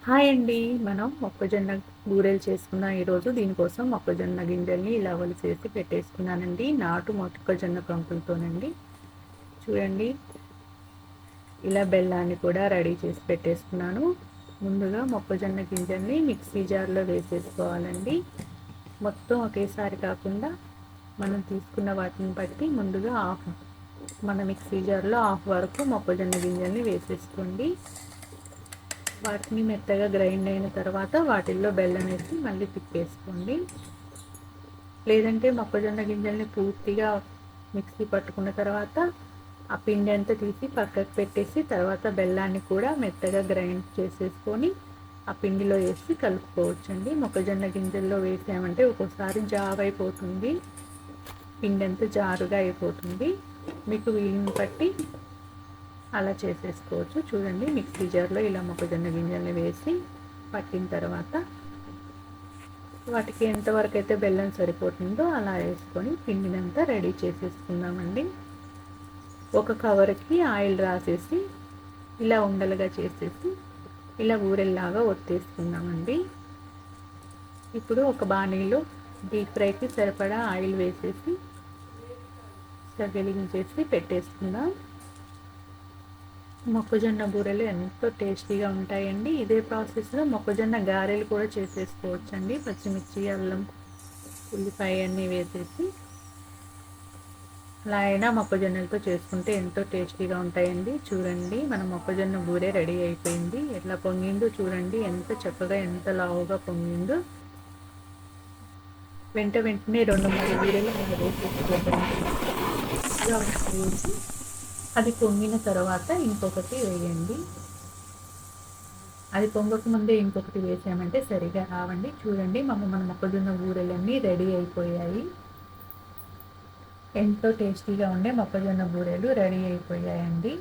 Hi అండి. మనం మొక్కజొన్న బూరెలు చేసుకున్నాం ఈరోజు. దీనికోసం మొక్కజొన్న గింజల్ని ఇలా ఒలిచేసి పెట్టేసుకున్నానండి. నాటు మొక్కజొన్న కంకులతోనండి. చూడండి, ఇలా బెల్లాన్ని కూడా రెడీ చేసి పెట్టేసుకున్నాను. ముందుగా మొక్కజొన్న గింజల్ని మిక్సీ జార్లో వేసేసుకోవాలండి. మొత్తం ఒకేసారి కాకుండా మనం తీసుకున్న వాటిని బట్టి ముందుగా మన మిక్సీ జార్లో హాఫ్ వరకు మొక్కజొన్న గింజల్ని వేసేసుకోండి. వాటిని మెత్తగా గ్రైండ్ అయిన తర్వాత వాటిల్లో బెల్లం వేసి మళ్ళీ తిప్పేసుకోండి. లేదంటే మొక్కజొన్న గింజల్ని పూర్తిగా మిక్సీ పట్టుకున్న తర్వాత ఆ పిండి అంతా తీసి పక్కకు పెట్టేసి తర్వాత బెల్లాన్ని కూడా మెత్తగా గ్రైండ్ చేసేసుకొని ఆ పిండిలో వేసి కలుపుకోవచ్చండి. మొక్కజొన్న గింజల్లో వేసామంటే ఒక్కోసారి జారు అయిపోతుంది, పిండి అంతా జారుగా అయిపోతుంది. మీకు వీలుని బట్టి అలా చేసేసుకోవచ్చు. చూడండి, మిక్సీ జార్లో ఇలా మొక్కజొన్న గింజల్ని వేసి పట్టిన తర్వాత వాటికి ఎంతవరకు అయితే బెల్లం సరిపోతుందో అలా వేసుకొని పిండినంతా రెడీ చేసేసుకుందామండి. ఒక కవర్కి ఆయిల్ రాసేసి ఇలా ఉండలుగా చేసేసి ఇలా ఊరెల్లాగా ఒత్తేసుకుందామండి. ఇప్పుడు ఒక బాణీలో డీప్ ఫ్రైకి సరిపడా ఆయిల్ వేసేసి వెలిగించేసి పెట్టేసుకుందాం. మొక్కజొన్న బూరెలు ఎంతో టేస్టీగా ఉంటాయండి. ఇదే ప్రాసెస్లో మొక్కజొన్న గారెలు కూడా చేసేసుకోవచ్చండి. పచ్చిమిర్చి, అల్లం, ఉల్లిపాయ అన్నీ వేసేసి అలా అయినా మొక్కజొన్నలతో చేసుకుంటే ఎంతో టేస్టీగా ఉంటాయండి. చూడండి, మన మొక్కజొన్న బూరె రెడీ అయిపోయింది. ఎట్లా పొంగిందో చూడండి, ఎంత చక్కగా ఎంత లావుగా పొంగిందో. వెంటనే 2-3 బూరెలు వేసేసి అది పొంగిన తర్వాత ఇంకొకటి వేయండి. అది పొంగక ముందే ఇంకొకటి వేసామంటే సరిగా రావండి. చూడండి, మన మొక్కజొన్న బూరెలన్నీ రెడీ అయిపోయాయి. ఎంతో టేస్టీగా ఉండే మొక్కజొన్న బూరెలు రెడీ అయిపోయాయండి.